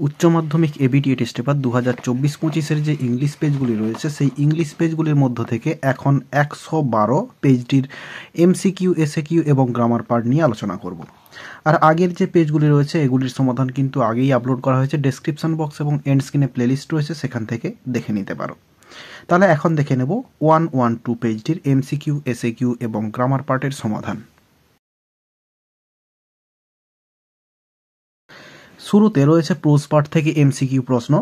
উচ্চ মাধ্যমিক ABTA test paper 2024-25 যে ইংলিশ পেজগুলি রয়েছে সেই ইংলিশ পেজগুলির মধ্য থেকে এখন 112 পেজটির এমসিকিউ, এসএকিউ এবং গ্রামার পার্ট নিয়ে আলোচনা করব। আর আগের যে পেজগুলি রয়েছে এগুলির সমাধান কিন্তু আগেই আপলোড করা হয়েছে, ডেসক্রিপশন বক্স এবং এন্ড স্ক্রিনে প্লেলিস্ট রয়েছে, সেখান থেকে দেখে নিতে পারো। তাহলে এখন দেখে নেব 112 পেজটির এমসিকিউ, এসএকিউ এবং গ্রামার পার্টের সমাধান। শুরুতে রয়েছে প্রোজ পার্ট থেকে এমসিকিউ প্রশ্ন।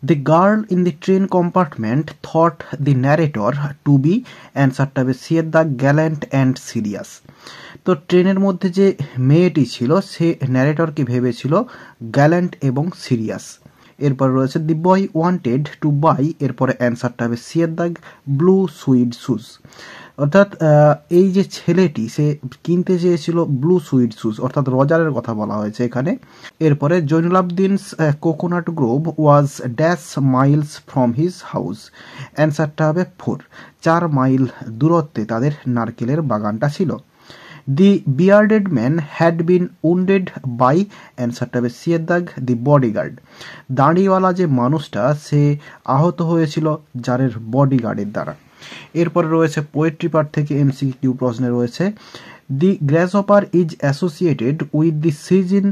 The girl in the train compartment thought the narrator to be, অ্যান্সারটা হবে সি এর দাগ গ্যালেন্ট অ্যান্ড সিরিয়াস। তো ট্রেনের মধ্যে যে মেয়েটি ছিল সে ন্যারেটরকে ভেবেছিল গ্যালেন্ট এবং সিরিয়াস। এরপর রয়েছে দি বয় ওয়ান্টেড টু বাই, এরপরে অ্যান্সারটা হবে সি এর দাগ ব্লু সুইড শুজ। অর্থাৎ এই যে ছেলেটি সে কিনতে চেয়েছিল ব্লু সুইড শুজ, অর্থাৎ রজারের কথা বলা হয়েছে এখানে। এরপরে Zainulabdin's coconut grove was dash miles from his house, অ্যান্সারটা হবে 4, 4 মাইল দূরত্বে তাদের নারকেলের বাগানটা ছিল। The bearded man had been wounded by, অ্যান্সারটা হবে সি এর দাগ দি বডিগার্ড। দাঁড়িওয়ালা যে মানুষটা সে আহত হয়েছিল জারের বডিগার্ডের দ্বারা। এরপরে রয়েছে পোয়েট্রি পার্ট থেকে এমসিকিউ প্রশ্নে রয়েছে the grasshopper is associated with the season,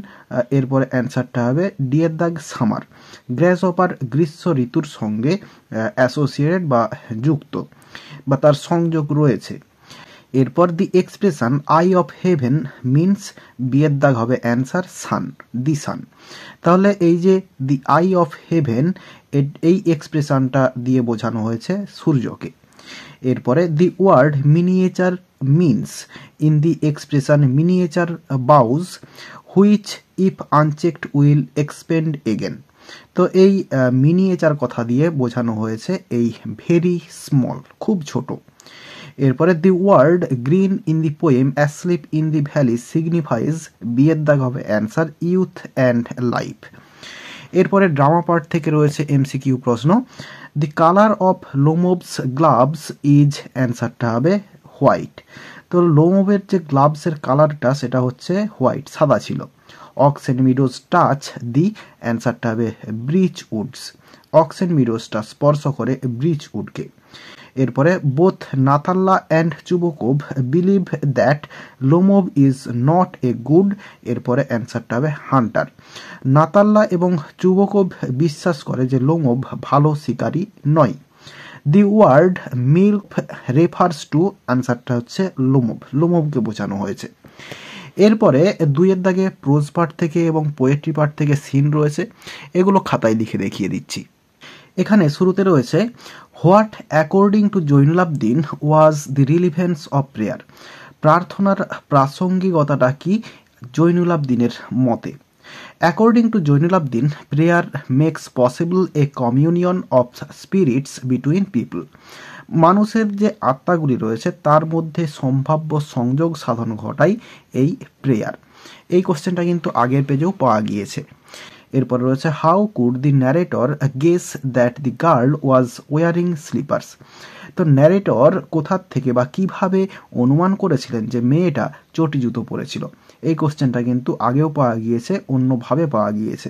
এরপরে অ্যান্সারটা হবে ডি এর দাগ সামার। গ্রাসহপার গ্রীষ্ম ঋতুর সঙ্গে অ্যাসোসিয়েটেড বা যুক্ত বা তার সংযোগ রয়েছে। এরপর the expression eye of heaven means, B এর দাগ হবে অ্যান্সার সান, দি সান। তাহলে এই যে দি আই অফ হেভেন এই এক্সপ্রেশনটা দিয়ে বোঝানো হয়েছে সূর্যকে। এরপরে the word miniature means in the expression miniature boughs which if unchecked will expand again. তো এই মিনিয়েচার কথা দিয়ে বোঝানো হয়েছে এই ভেরি স্মল, খুব ছোট। এরপরে the word green in the poem asleep in the valley signifies, B এর দাগ হবে অ্যান্সার ইউথ অ্যান্ড লাইফ। এরপরে ড্রামা পার্ট থেকে রয়েছে এমসিকিউ প্রশ্ন। The colour of Lomov's gloves is, অ্যান্সারটা হবে হোয়াইট। তো লোমোভের যে গ্লাভসের কালারটা সেটা হচ্ছে হোয়াইট, সাদা ছিল। অক্সেন মিডোজ টাচ দি, অ্যান্সারটা হবে ব্রিচ উডস। অক্সেন মিডোজটা স্পর্শ করে ব্রিচ উডকে। এরপরে both Natalya and Chubukov believe that Lomov is not a good, এরপরে অ্যান্সারটা হবে হান্টার। নাতাল্লা এবং চুবকোভ বিশ্বাস করে যে লোমোভ ভালো শিকারী নয়। The word milk refers to, অ্যান্সারটা হচ্ছে লোমোভ, লোমোভকে বোঝানো হয়েছে। এরপরে 2 এর দাগে প্রোজ পার্ট থেকে এবং পোয়েট্রি পার্ট থেকে সিন রয়েছে, এগুলো খাতায় লিখে দেখিয়ে দিচ্ছি। এখানে শুরুতে রয়েছে what according to Zainulabdin was the relevance of prayer, প্রার্থনার প্রাসঙ্গিকতাটা কি জৈনুলাবদিনের মতে। According to Zainulabdin prayer makes possible a communion of spirits between people, মানুষের যে আত্মাগুলি রয়েছে তার মধ্যে সম্ভাব্য সংযোগ সাধন ঘটায় এই প্রেয়ার। এই কোশ্চেনটা কিন্তু আগের পেজেও পাওয়া গিয়েছে। এরপর রয়েছে how could the narrator guess that the girl was wearing sleepers. তো ন্যারেটর কোথার থেকে বা কিভাবে অনুমান করেছিলেন যে মেয়েটা চটি জুতো পরেছিল। এই কোশ্চেনটা কিন্তু আগেও পাওয়া গিয়েছে, অন্যভাবে পাওয়া গিয়েছে।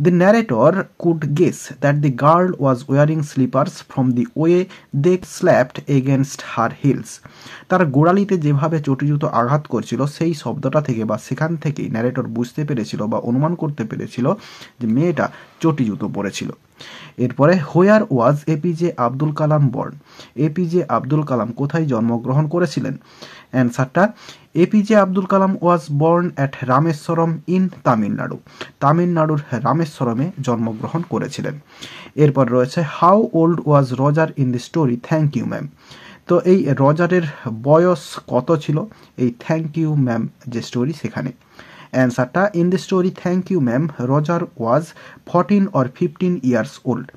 The narrator could guess that the girl was wearing slippers from the way they slapped against her heels. তার গোড়ালিতে যেভাবে চটি জুতো আঘাত করছিল সেই শব্দটা থেকে বা সেখান থেকেই ন্যারেটর বুঝতে পেরেছিল বা অনুমান করতে পেরেছিল যে মেয়েটা চটি জুতো পরেছিল। এরপরে where was APJ Abdul Kalam born, APJ Abdul Kalam কোথায় জন্মগ্রহণ করেছিলেন। অ্যান্সারটা APJ Abdul Kalam was born at Rameswaram in Tamil Nadu, তামিলনাড়ুর রামেশ্বরমে জন্মগ্রহণ করেছিলেন। এরপর রয়েছে how old was Roger in the story thank you ma'am. তো এই রজারের বয়স কত ছিল এই থ্যাংক ইউ ম্যাম যে স্টোরি সেখানে। অ্যান্সারটা in the story thank you ma'am Roger was 14 or 15 years old.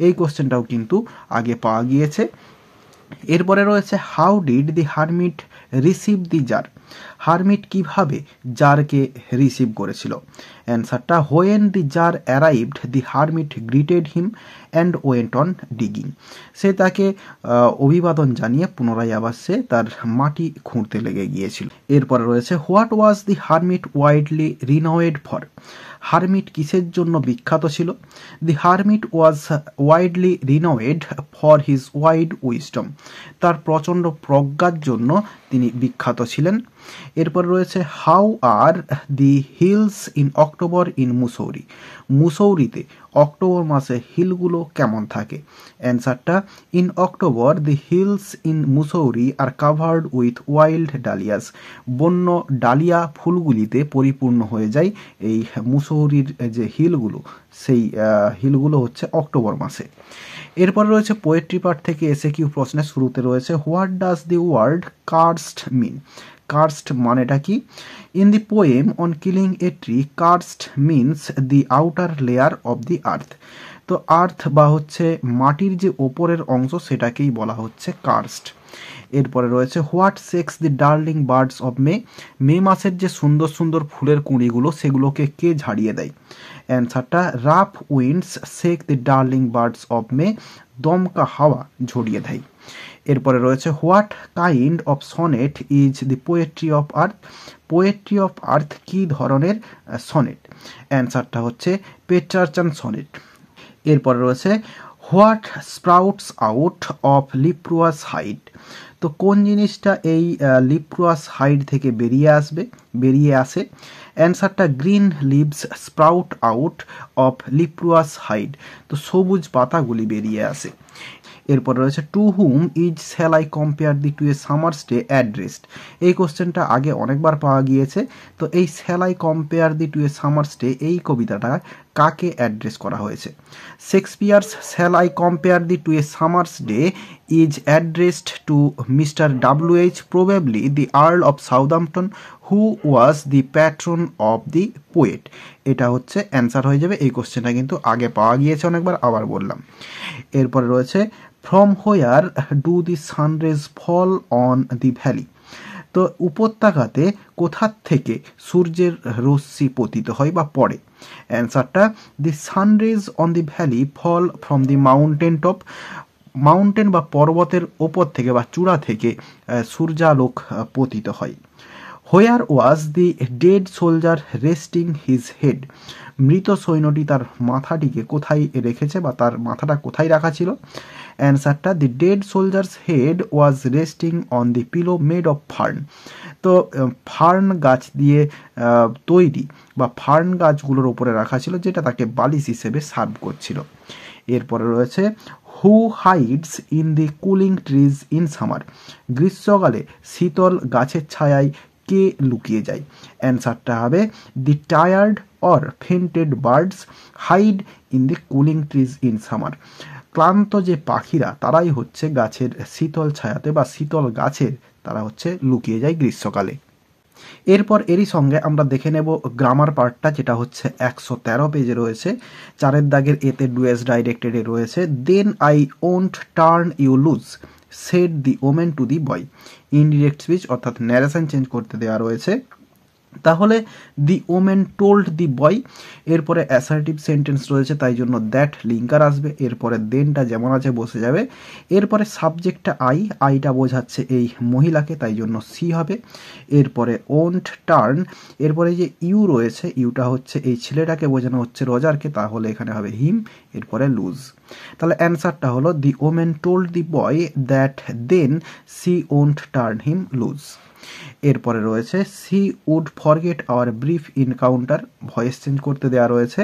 এই কোশ্চেনটাও কিন্তু আগে পাওয়া গিয়েছে। এরপরে রয়েছে how did the hermit receive the tsar, hermit কিভাবে জারকে রিসিভ করেছিল? অ্যান্সারটা when the tsar arrived the hermit greeted him and went on digging. সে তাকে অভিবাদন জানিয়ে পুনরায় আবার সে তার মাটি খুঁড়তে লেগে গিয়েছিল। এরপরে রয়েছে what was the hermit widely renowned for? Hermit কিসের জন্য বিখ্যাত ছিল? The hermit was widely renowned for his wide wisdom. তার প্রচণ্ড প্রজ্ঞার জন্য তিনি বিখ্যাত ছিলেন। এরপর রয়েছে how are the hills in October in Mussoorie? মুসৌরিতে অক্টোবর মাসে হিলগুলো কেমন থাকে? অ্যান্সারটা in October the hills in Mussoorie are covered with wild dahlias. বন্য ডালিয়া ফুলগুলিতে পরিপূর্ণ হয়ে যায় এই মুসৌরির যে হিলগুলো, সেই হিলগুলো হচ্ছে অক্টোবর মাসে। এরপর রয়েছে পোয়েট্রি পার্ট থেকে এসএকিউ প্রশ্নের শুরুতে রয়েছে what does the word crust mean? Crust মানেটা কি? In the poem on killing a tree crust means the outer layer of the earth. তো আর্থ বা হচ্ছে মাটির যে ওপরের অংশ সেটাকেই বলা হচ্ছে কার্সড। এরপরে রয়েছে what shakes the darling birds of May? May মাসের যে সুন্দর সুন্দর ফুলের কুঁড়িগুলো সেগুলোকে কে ঝাড়িয়ে দেয়? অ্যান্সারটা rough winds shake the darling birds of May. দমকা হাওয়া ঝরিয়ে দেয়। এরপরে রয়েছে what kind of sonnet is the poetry of earth? Poetry of earth কী ধরনের সনেট? অ্যান্সারটা হচ্ছে পেট্রার্চান সনেট। এরপরে রয়েছে what sprouts out of leprous hide? তো কোন জিনিসটা এই লিপ্রুয়াস হাইড থেকে বেরিয়ে আসে? অ্যান্সারটা green leaves sprout out of leprous hide. তো সবুজ পাতাগুলি বেরিয়ে আসে। এরপর রয়েছে to whom is shall I compare thee to a summer's day addressed? এই কোশ্চেনটা আগে অনেকবার পাওয়া গিয়েছে। তো এই shall I compare thee to a summer's day এই কবিতাটা কাকে অ্যাড্রেস করা হয়েছে? Shakespeare's shall I compare thee to a summer's day is addressed to mister W H probably the earl of Southampton who was the patron of the poet. এটা হচ্ছে answer হয়ে যাবে। এই কোশ্চেনটা কিন্তু আগে পাওয়া গিয়েছে অনেকবার, আবার বললাম। এরপরে রয়েছে from where do the sunrays fall on the valley? তো উপত্যকাতে কোথার থেকে সূর্যের রশ্মি পতিত হয় বা পড়ে? অ্যান্সারটা the sunrays on the valley fall from the mountain top. Mountain বা পর্বতের ওপর থেকে বা চূড়া থেকে সূর্যালোক পতিত হয়। Where was the dead soldier resting his head? মৃত সৈন্যটি তার মাথাটিকে কোথায় রেখেছে বা তার মাথাটা কোথায় রাখা ছিল? অ্যান্সারটা the dead soldier's head was resting on the pillow made of fern. তো ফার্ন গাছ দিয়ে তৈরি বা ফার্ন গাছগুলোর ওপরে রাখা ছিল, যেটা তাকে বালিশ হিসেবে সার্ভ করছিল। এরপরে রয়েছে who hides in the cooling trees in summer? গ্রীষ্মকালে শীতল গাছের ছায়ায় কে লুকিয়ে যায়? অ্যান্সারটা হবে the tired or fainted birds hide in the cooling trees in summer. ক্লান্ত যে পাখিরা তারাই হচ্ছে গাছের শীতল ছায়াতে বা শীতল গাছের তারা হচ্ছে লুকিয়ে যায় গ্রীষ্মকালে। এরপর এরই সঙ্গে আমরা দেখে নেব গ্রামার পার্টটা, যেটা হচ্ছে 113 পেজে রয়েছে। 4 দাগের এতে ডুয়েস ডাইরেক্টেডে রয়েছে then I won't turn you loose said the woman to the boy. Indirect speech অর্থাৎ ন্যারেশন চেঞ্জ করতে দেওয়া রয়েছে। তাহলে দি ওমেন টোল্ড দি বয়, এরপরে অ্যাসার্টিভ সেন্টেন্স রয়েছে তাই জন্য দ্যাট লিঙ্কার আসবে। এরপরে দেনটা যেমন আছে বসে যাবে। এরপরে সাবজেক্টটা আইটা বোঝাচ্ছে এই মহিলাকে তাই জন্য সি হবে। এরপরে ওন্ট টার্ন, এরপরে যে ইউ রয়েছে ইউটা হচ্ছে এই ছেলেটাকে বোঝানো হচ্ছে রজারকে, তাহলে এখানে হবে হিম। এরপরে লুজ। তাহলে অ্যান্সারটা হলো the woman told the boy that then she won't turn him loose. এরপরে রয়েছে she would forget our brief encounter, voice change করতে দেওয়া রয়েছে।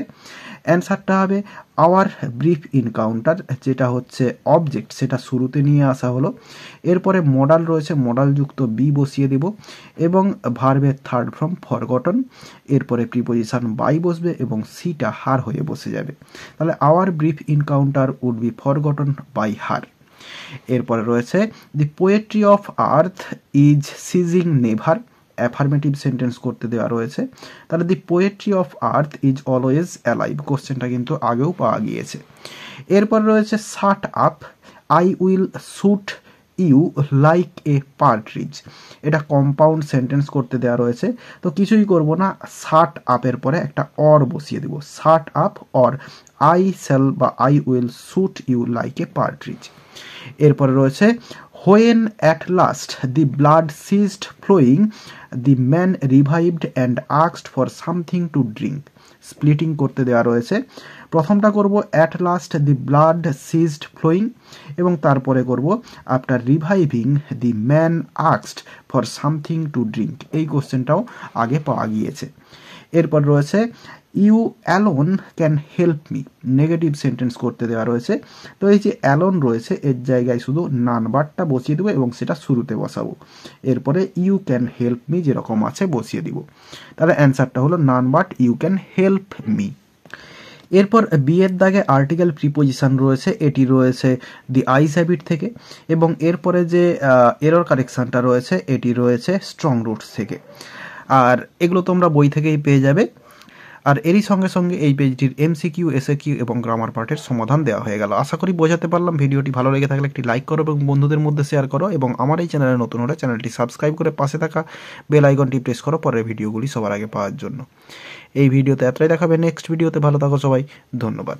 অ্যান্সারটা হবে আওয়ার ব্রিফ ইনকাউন্টার, যেটা হচ্ছে অবজেক্ট সেটা শুরুতে নিয়ে আসা হলো। এরপরে মডাল রয়েছে, মডালযুক্ত বি বসিয়ে দেব এবং ভার্বের থার্ড ফর্ম ফরগটন। এরপরে প্রিপোজিশন বাই বসবে এবং সিটা হার হয়ে বসে যাবে। তাহলে our brief encounter would be forgotten by her. এরপরে রয়েছে the poetry of earth is ceasing never, affirmative sentence করতে দেওয়া রয়েছে। তাহলে the poetry of earth is always alive, কোশ্চেনটা কিন্তু আগেও পাওয়া গিয়েছে। এরপর রয়েছে shut up, I will shoot you like a partridge. এটা কম্পাউন্ড সেন্টেন্স করতে দেওয়া রয়েছে, তো কিছুই করব না, শার্ট আপের পরে একটা অর বসিয়ে দেব, shut up or I shall বা I will shoot you like a partridge. এরপরে রয়েছে when at last the blood ceased flowing the man revived and asked for something to drink. Splitting করতে দেওয়া রয়েছে, প্রথমটা করব at last the blood ceased flowing এবং তারপরে করব after reviving the man asked for something to drink. এই কোশ্চেনটাও আগে পাওয়া গিয়েছে। এরপর রয়েছে you alone can help me, negative sentence করতে দেওয়া রয়েছে, তো এই যে অ্যালোন রয়েছে এর জায়গায় শুধু নান বারটা বসিয়ে দেবো এবং সেটা শুরুতে বসাবো। এরপরে ইউ ক্যান হেল্প মি যেরকম আছে বসিয়ে দিব, তাহলে অ্যান্সারটা হলো none but you can help me. এরপর বি এর দাগে আর্টিকেল প্রিপোজিশন রয়েছে, এটি রয়েছে দি আইস হ্যাবিট থেকে, এবং এরপরে যে এরর কারেকশনটা রয়েছে এটি রয়েছে স্ট্রং রুটস থেকে। আর এগুলো তোমরা বই থেকেই পেয়ে যাবে। আর এরই সঙ্গে সঙ্গে এই পেজটির এমসিকিউ, এসএকিউ এবং গ্রামার পার্টের সমাধান দেওয়া হয়ে গেল। আশা করি বোঝাতে পারলাম। ভিডিওটি ভালো লেগে থাকলে একটি লাইক করো এবং বন্ধুদের মধ্যে শেয়ার করো, এবং আমার এই চ্যানেলে নতুন হলে চ্যানেলটি সাবস্ক্রাইব করে পাশে থাকা বেল আইকনটি প্রেস করো পরের ভিডিওগুলি সবার আগে পাওয়ার জন্য। এই ভিডিওতে এতটাই দেখাবে, নেক্সট ভিডিওতে ভালো থাকো সবাই, ধন্যবাদ।